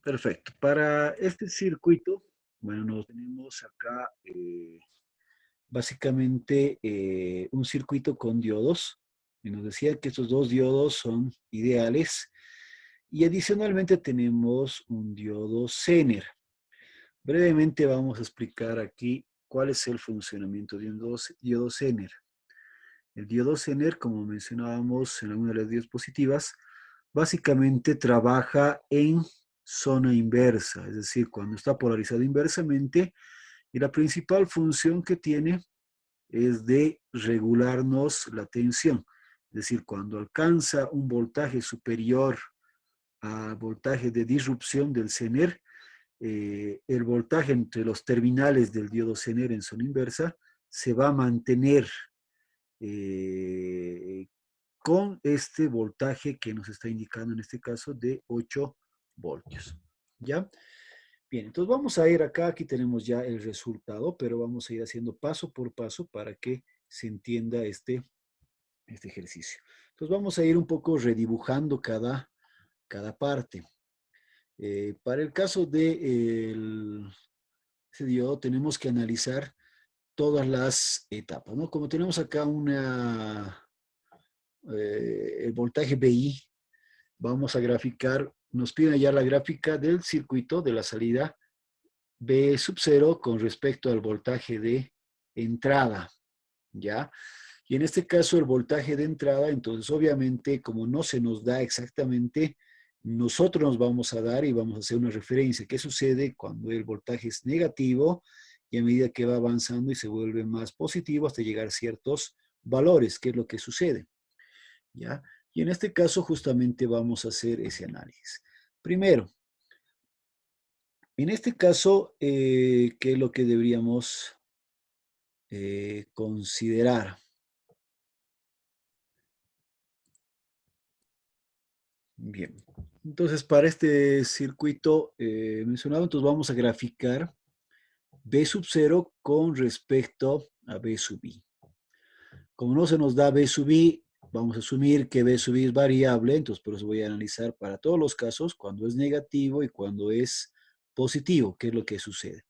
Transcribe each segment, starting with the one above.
Perfecto. Para este circuito, bueno, nos tenemos acá básicamente un circuito con diodos. Y nos decía que estos dos diodos son ideales. Y adicionalmente tenemos un diodo Zener. Brevemente vamos a explicar aquí cuál es el funcionamiento de un diodo Zener. El diodo Zener, como mencionábamos en alguna de las diapositivas, básicamente trabaja en zona inversa, es decir, cuando está polarizado inversamente, y la principal función que tiene es de regularnos la tensión. Es decir, cuando alcanza un voltaje superior al voltaje de disrupción del Zener, el voltaje entre los terminales del diodo Zener en zona inversa se va a mantener eh, con este voltaje que nos está indicando en este caso de 8 voltios. ¿Ya? Bien, entonces vamos a ir acá, aquí tenemos ya el resultado, pero vamos a ir haciendo paso por paso para que se entienda este ejercicio. Entonces vamos a ir un poco redibujando cada parte. Para el caso de ese diodo tenemos que analizar todas las etapas, ¿no? Como tenemos acá el voltaje BI, vamos a graficar, nos piden ya la gráfica del circuito de la salida B sub 0 con respecto al voltaje de entrada, ¿ya? Y en este caso el voltaje de entrada, entonces obviamente como no se nos da exactamente, nosotros nos vamos a dar y vamos a hacer una referencia. ¿Qué sucede cuando el voltaje es negativo y a medida que va avanzando y se vuelve más positivo hasta llegar a ciertos valores? ¿Qué es lo que sucede? ¿Ya? Y en este caso justamente vamos a hacer ese análisis. Primero, en este caso, ¿qué es lo que deberíamos considerar? Bien, entonces para este circuito mencionado, entonces vamos a graficar B sub 0 con respecto a B sub I. Como no se nos da B sub I, vamos a asumir que B sub I es variable, entonces por eso voy a analizar para todos los casos cuando es negativo y cuando es positivo, qué es lo que sucede.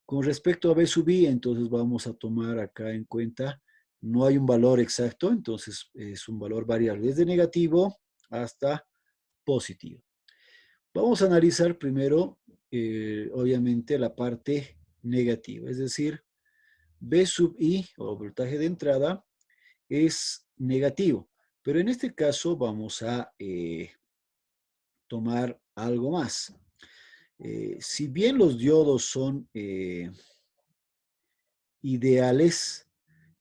Con respecto a B sub I, entonces vamos a tomar acá en cuenta, no hay un valor exacto, entonces es un valor variable, desde negativo hasta positivo. Vamos a analizar primero, obviamente, la parte negativa, es decir, B sub I, o voltaje de entrada, es negativo. Pero en este caso vamos a tomar algo más. Si bien los diodos son ideales,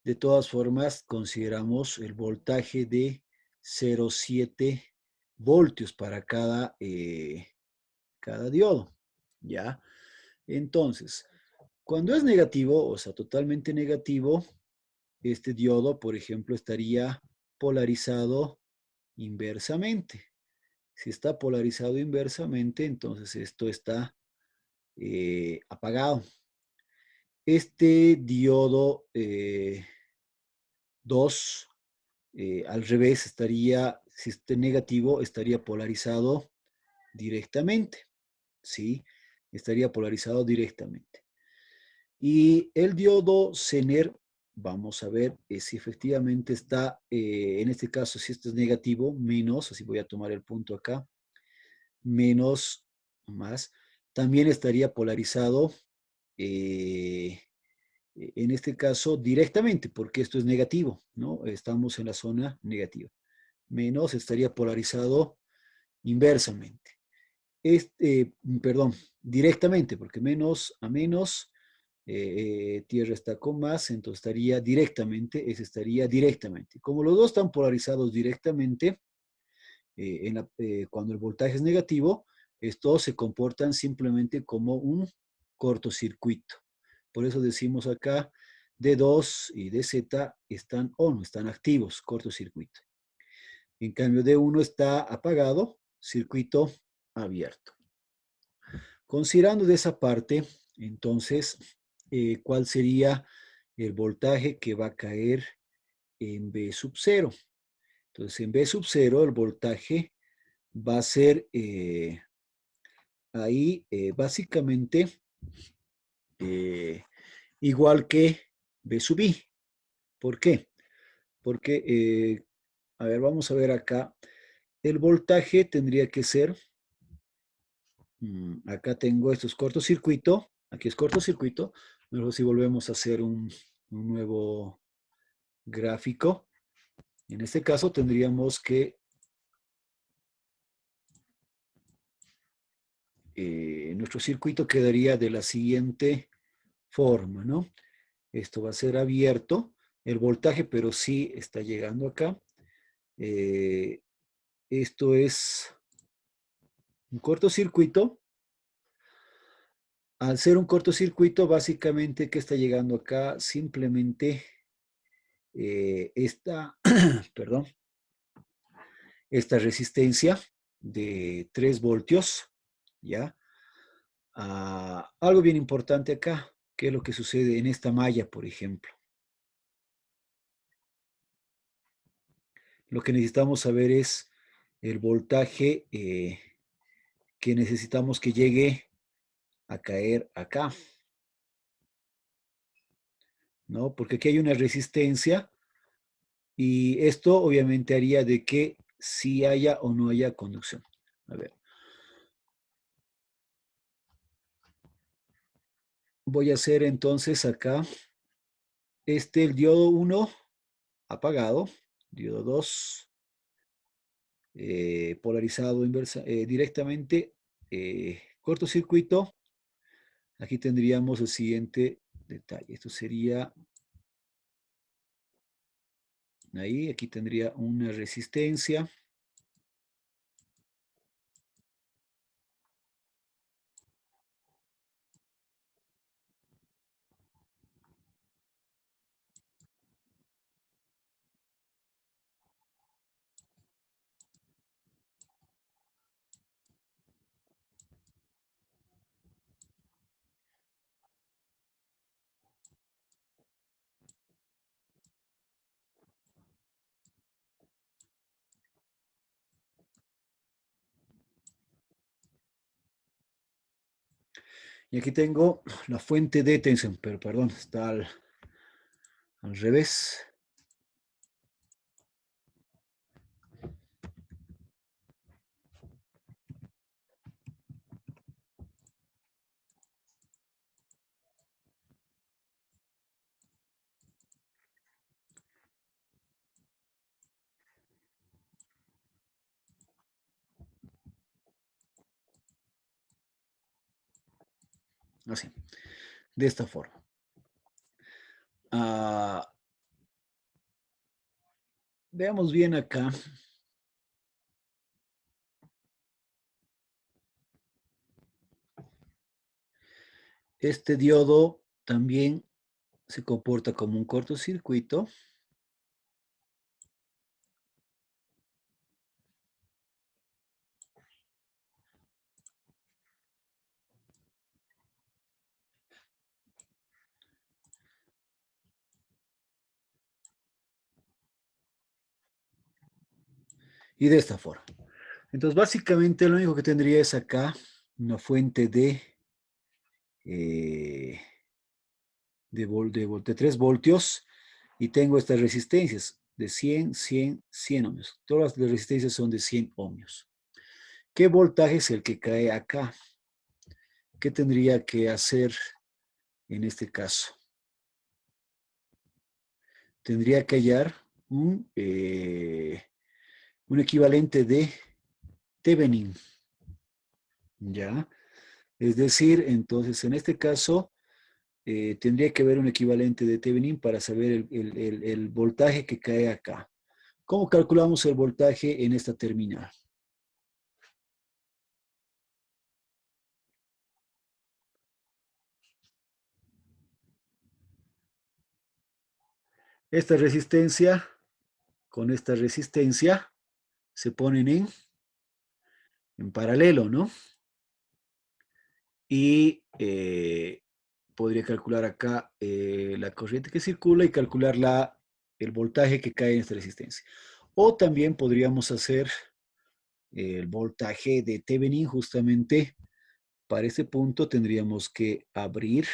de todas formas consideramos el voltaje de 0,7 voltios para cada diodo. ¿Ya? Entonces, cuando es negativo, o sea, totalmente negativo, este diodo, por ejemplo, estaría polarizado inversamente. Si está polarizado inversamente, entonces esto está apagado. Este diodo 2, al revés, estaría, si está negativo, estaría polarizado directamente. ¿Sí? Estaría polarizado directamente. Y el diodo Zener, vamos a ver si efectivamente está, en este caso, si esto es negativo, menos, así voy a tomar el punto acá, menos, más, también estaría polarizado, eh, en este caso, directamente, porque esto es negativo, ¿no? Estamos en la zona negativa. Menos estaría polarizado inversamente. Perdón, directamente, porque menos a menos, tierra está con más, entonces estaría directamente, ese estaría directamente. Como los dos están polarizados directamente, cuando el voltaje es negativo, estos se comportan simplemente como un cortocircuito. Por eso decimos acá, D2 y DZ están on, están activos, cortocircuito. En cambio, D1 está apagado, circuito abierto. Considerando de esa parte, entonces, ¿cuál sería el voltaje que va a caer en B sub 0? Entonces, en B sub 0 el voltaje va a ser ahí básicamente igual que B sub I. ¿Por qué? Porque, a ver, vamos a ver acá. El voltaje tendría que ser, acá tengo esto es cortocircuito, aquí es cortocircuito. Luego si volvemos a hacer un nuevo gráfico, en este caso tendríamos que nuestro circuito quedaría de la siguiente forma, ¿no? Esto va a ser abierto, el voltaje, pero sí está llegando acá. Esto es un cortocircuito. Al ser un cortocircuito, básicamente, ¿qué está llegando acá? Simplemente esta, perdón, esta resistencia de 3 voltios, ¿ya? Algo bien importante acá, ¿qué es lo que sucede en esta malla, por ejemplo? Lo que necesitamos saber es el voltaje que necesitamos que llegue a caer acá, ¿no? Porque aquí hay una resistencia y esto obviamente haría de que si haya o no haya conducción. A ver, voy a hacer entonces acá el diodo 1 apagado, diodo 2 polarizado directamente, cortocircuito. Aquí tendríamos el siguiente detalle. Esto sería ahí, aquí tendría una resistencia. Y aquí tengo la fuente de tensión, pero perdón, está al revés. Así, de esta forma. Ah, veamos bien acá. Este diodo también se comporta como un cortocircuito. Y de esta forma. Entonces, básicamente lo único que tendría es acá una fuente eh, de 3 voltios y tengo estas resistencias de 100, 100, 100 ohmios. Todas las resistencias son de 100 ohmios. ¿Qué voltaje es el que cae acá? ¿Qué tendría que hacer en este caso? Tendría que hallar un equivalente de Thevenin, ¿ya? Es decir, entonces, en este caso, tendría que haber un equivalente de Thevenin para saber el voltaje que cae acá. ¿Cómo calculamos el voltaje en esta terminal? Esta resistencia con esta resistencia se ponen en paralelo, ¿no? Y podría calcular acá la corriente que circula y calcular el voltaje que cae en esta resistencia. O también podríamos hacer el voltaje de Thevenin justamente para este punto tendríamos que abrir,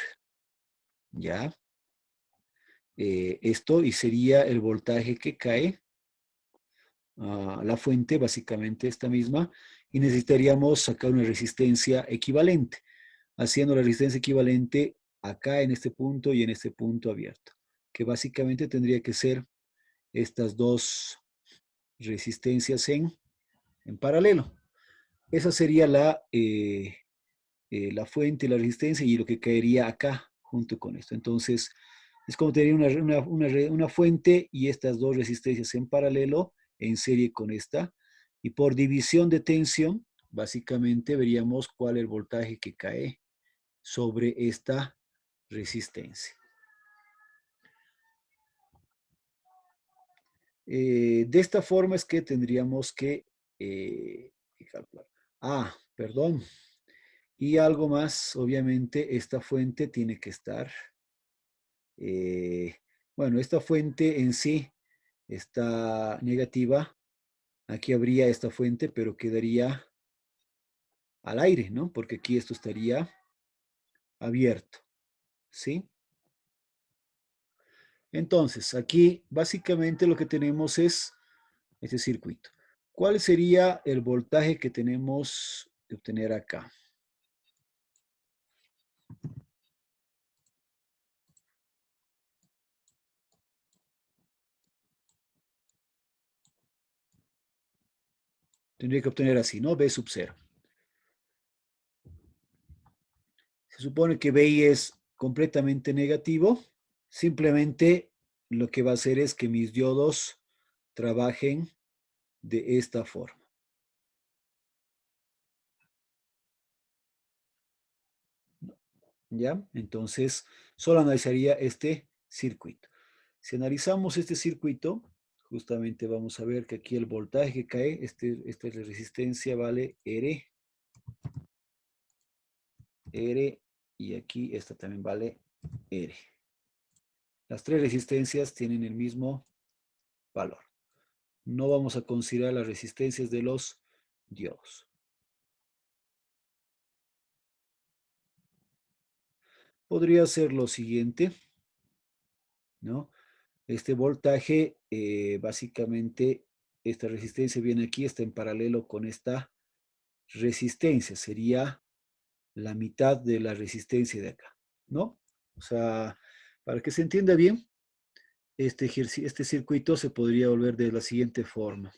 ¿ya? Esto y sería el voltaje que cae a la fuente, básicamente esta misma, y necesitaríamos sacar una resistencia equivalente, haciendo la resistencia equivalente acá en este punto y en este punto abierto, que básicamente tendría que ser estas dos resistencias en paralelo. Esa sería la fuente, la resistencia y lo que caería acá junto con esto. Entonces, es como tener una fuente y estas dos resistencias en paralelo, en serie con esta. Y por división de tensión, básicamente veríamos cuál es el voltaje que cae sobre esta resistencia. De esta forma es que tendríamos que calcular. Ah, perdón. Y algo más, obviamente, esta fuente tiene que estar, eh, bueno, esta fuente en sí está negativa. Aquí habría esta fuente, pero quedaría al aire, ¿no? Porque aquí esto estaría abierto, ¿sí? Entonces, aquí básicamente lo que tenemos es este circuito. ¿Cuál sería el voltaje que tenemos que obtener acá? Tendría que obtener así, ¿no? B sub 0. Se supone que BI es completamente negativo. Simplemente lo que va a hacer es que mis diodos trabajen de esta forma. ¿Ya? Entonces, solo analizaría este circuito. Si analizamos este circuito, justamente vamos a ver que aquí el voltaje que cae, esta es la resistencia, vale R, y aquí esta también vale R. Las tres resistencias tienen el mismo valor. No vamos a considerar las resistencias de los diodos. Podría ser lo siguiente, ¿no? Este voltaje, básicamente, esta resistencia viene aquí, está en paralelo con esta resistencia. Sería la mitad de la resistencia de acá, ¿no? O sea, para que se entienda bien, este circuito se podría volver de la siguiente forma.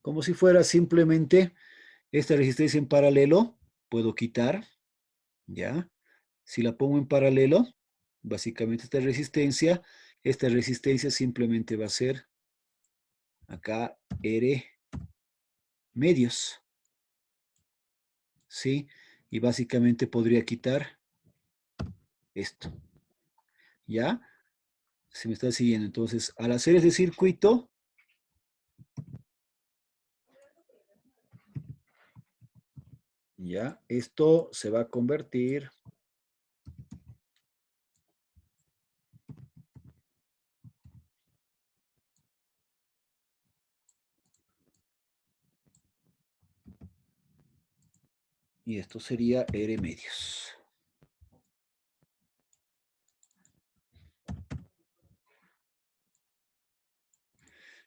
Como si fuera simplemente esta resistencia en paralelo, puedo quitar, ¿ya? Si la pongo en paralelo, básicamente esta resistencia simplemente va a ser acá R medios, ¿sí? Y básicamente podría quitar esto, ¿ya? Se me está siguiendo. Entonces, al hacer ese circuito, ya, esto se va a convertir y esto sería R medios.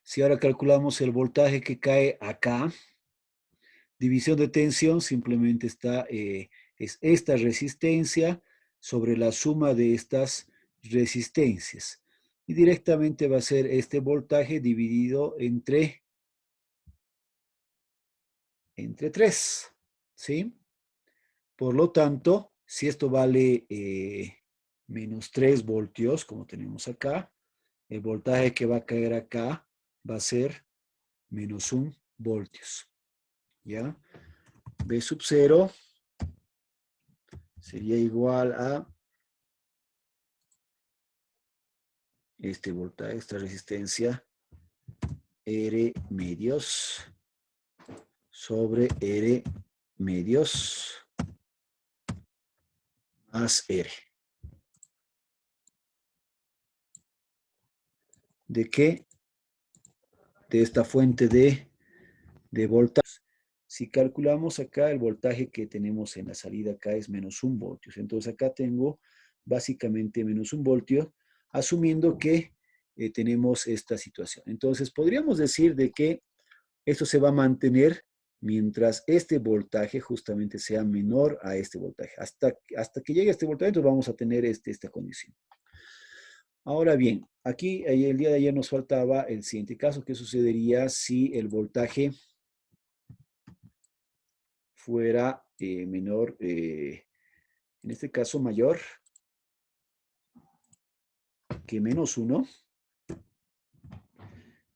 Si ahora calculamos el voltaje que cae acá, división de tensión simplemente es esta resistencia sobre la suma de estas resistencias. Y directamente va a ser este voltaje dividido entre 3, ¿sí? Por lo tanto, si esto vale menos 3 voltios, como tenemos acá, el voltaje que va a caer acá va a ser menos 1 voltios, ¿ya? B sub 0 sería igual a este voltaje, esta resistencia R medios sobre R medios más R. ¿De qué? De esta fuente de voltaje. Si calculamos acá, el voltaje que tenemos en la salida acá es menos 1 voltios. Entonces acá tengo básicamente menos 1 voltio, asumiendo que tenemos esta situación. Entonces podríamos decir de que esto se va a mantener mientras este voltaje justamente sea menor a este voltaje. Hasta que llegue a este voltaje, entonces vamos a tener esta condición. Ahora bien, aquí el día de ayer nos faltaba el siguiente caso. ¿Qué sucedería si el voltaje fuera menor, en este caso mayor que menos 1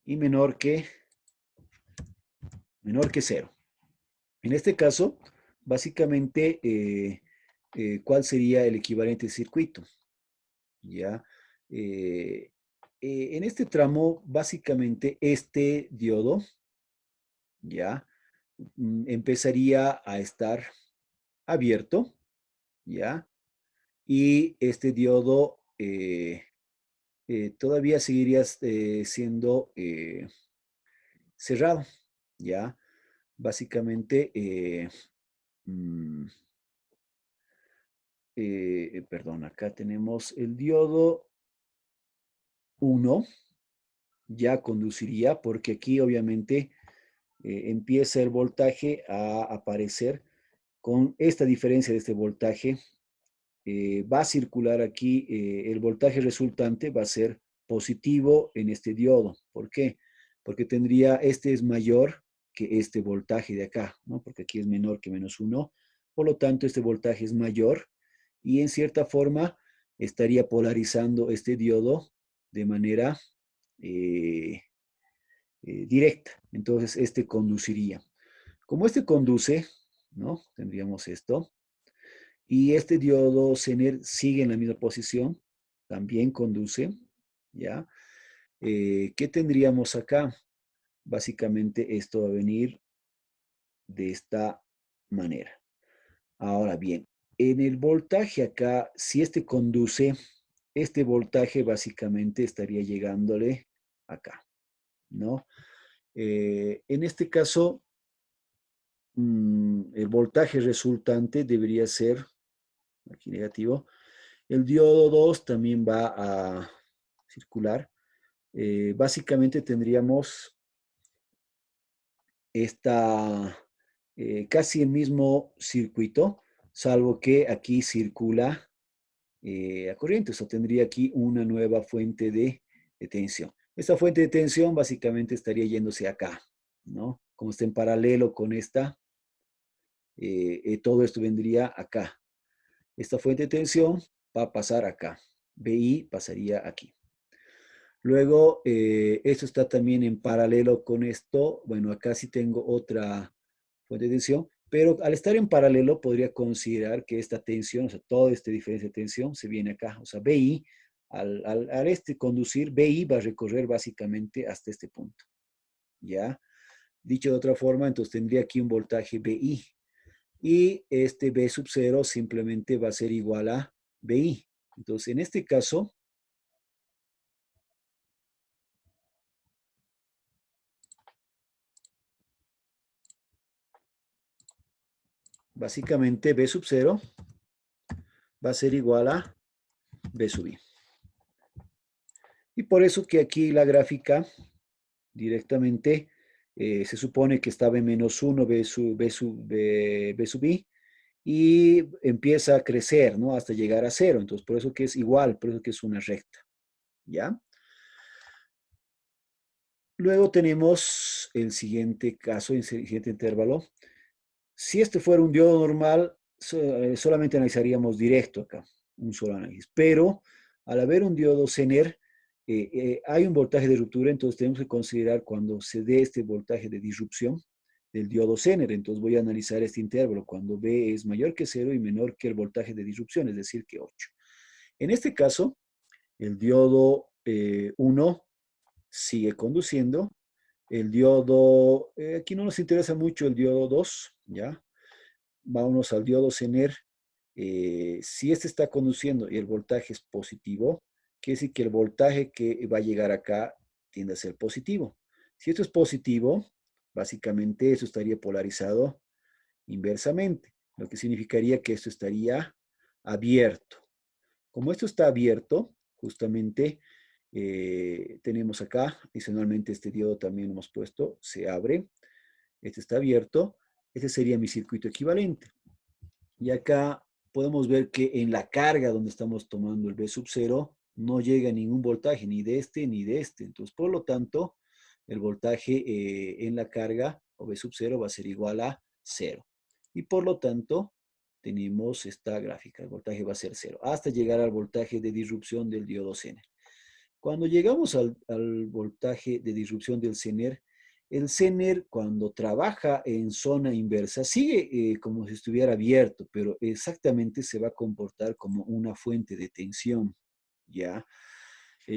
y menor que 0? En este caso, básicamente, ¿cuál sería el equivalente circuito? ¿Ya? Eh, en este tramo, básicamente, este diodo, ¿ya? Empezaría a estar abierto, ¿ya? Y este diodo todavía seguiría siendo cerrado, ¿ya? Básicamente, mm, perdón, acá tenemos el diodo 1, ya conduciría, porque aquí obviamente empieza el voltaje a aparecer con esta diferencia de este voltaje. Va a circular aquí, el voltaje resultante va a ser positivo en este diodo. ¿Por qué? Porque este es mayor que este voltaje de acá, ¿no? Porque aquí es menor que menos 1. Por lo tanto, este voltaje es mayor y en cierta forma estaría polarizando este diodo de manera eh, directa. Entonces, este conduciría. Como este conduce, ¿no? Tendríamos esto. Y este diodo Zener sigue en la misma posición, también conduce, ¿ya? ¿Qué tendríamos acá? Básicamente esto va a venir de esta manera. Ahora bien, en el voltaje acá, si este conduce, este voltaje básicamente estaría llegándole acá, ¿no? En este caso, el voltaje resultante debería ser, aquí negativo. El diodo 2 también va a circular. Básicamente tendríamos casi el mismo circuito, salvo que aquí circula a corriente. O sea, tendría aquí una nueva fuente de tensión. Esta fuente de tensión básicamente estaría yéndose acá, ¿no? Como está en paralelo con esta, todo esto vendría acá. Esta fuente de tensión va a pasar acá. BI pasaría aquí. Luego, esto está también en paralelo con esto. Bueno, acá sí tengo otra fuente de tensión, pero al estar en paralelo podría considerar que esta tensión, o sea, toda esta diferencia de tensión se viene acá. O sea, BI, al conducir, BI va a recorrer básicamente hasta este punto. ¿Ya? Dicho de otra forma, entonces tendría aquí un voltaje BI. Y este B sub 0 simplemente va a ser igual a BI. Entonces, en este caso, básicamente B sub 0 va a ser igual a B sub I. Y por eso que aquí la gráfica directamente se supone que estaba en menos 1 B sub I y empieza a crecer, ¿no? Hasta llegar a 0. Entonces, por eso que es igual, por eso que es una recta, ¿ya? Luego tenemos el siguiente caso, el siguiente intervalo. Si este fuera un diodo normal, solamente analizaríamos directo acá, un solo análisis. Pero al haber un diodo Zener, hay un voltaje de ruptura, entonces tenemos que considerar cuando se dé este voltaje de disrupción del diodo Zener. Entonces voy a analizar este intervalo cuando B es mayor que 0 y menor que el voltaje de disrupción, es decir, que 8. En este caso, el diodo 1 sigue conduciendo. El diodo, aquí no nos interesa mucho el diodo 2, ¿ya? Vámonos al diodo Zener. Si este está conduciendo y el voltaje es positivo, quiere decir que el voltaje que va a llegar acá tiende a ser positivo. Si esto es positivo, Básicamente eso estaría polarizado inversamente, lo que significaría que esto estaría abierto. Como esto está abierto, justamente tenemos acá, adicionalmente este diodo también hemos puesto, se abre, este está abierto, este sería mi circuito equivalente. Y acá podemos ver que en la carga donde estamos tomando el V sub 0 no llega ningún voltaje, ni de este ni de este. Entonces, por lo tanto, el voltaje en la carga o V sub 0 va a ser igual a 0. Y por lo tanto, tenemos esta gráfica. El voltaje va a ser 0 hasta llegar al voltaje de disrupción del diodo Zener. Cuando llegamos al voltaje de disrupción del Zener, el Zener cuando trabaja en zona inversa sigue como si estuviera abierto, pero exactamente se va a comportar como una fuente de tensión, ¿ya?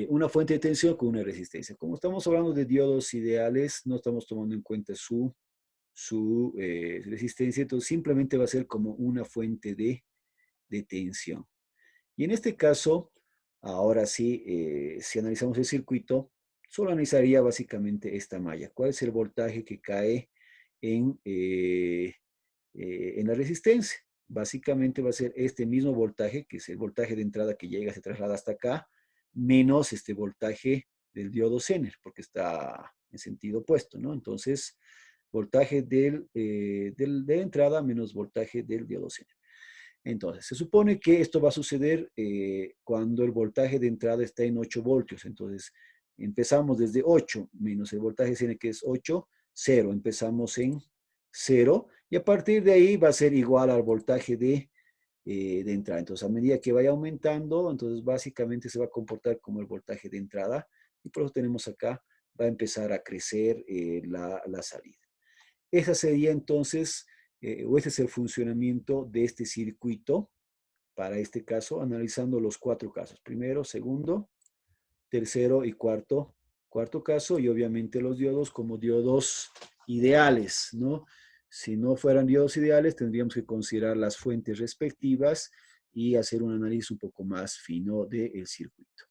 Una fuente de tensión con una resistencia. Como estamos hablando de diodos ideales, no estamos tomando en cuenta su resistencia, entonces simplemente va a ser como una fuente de tensión. Y en este caso, ahora sí, si analizamos el circuito, solo analizaría básicamente esta malla. ¿Cuál es el voltaje que cae en la resistencia? Básicamente va a ser este mismo voltaje, que es el voltaje de entrada que llega, se traslada hasta acá, menos este voltaje del diodo Zener, porque está en sentido opuesto, ¿no? Entonces, voltaje de entrada menos voltaje del diodo Zener. Entonces, se supone que esto va a suceder cuando el voltaje de entrada está en 8 voltios. Entonces, empezamos desde 8 menos el voltaje N que es 8, 0. Empezamos en 0 y a partir de ahí va a ser igual al voltaje de entrada. Entonces, a medida que vaya aumentando, entonces básicamente se va a comportar como el voltaje de entrada y por eso tenemos acá, va a empezar a crecer la salida. Esa sería entonces, o ese es el funcionamiento de este circuito para este caso, analizando los 4 casos. Primero, segundo, tercero y cuarto caso, y obviamente los diodos como diodos ideales, ¿no? Si no fueran diodos ideales, tendríamos que considerar las fuentes respectivas y hacer un análisis un poco más fino del circuito.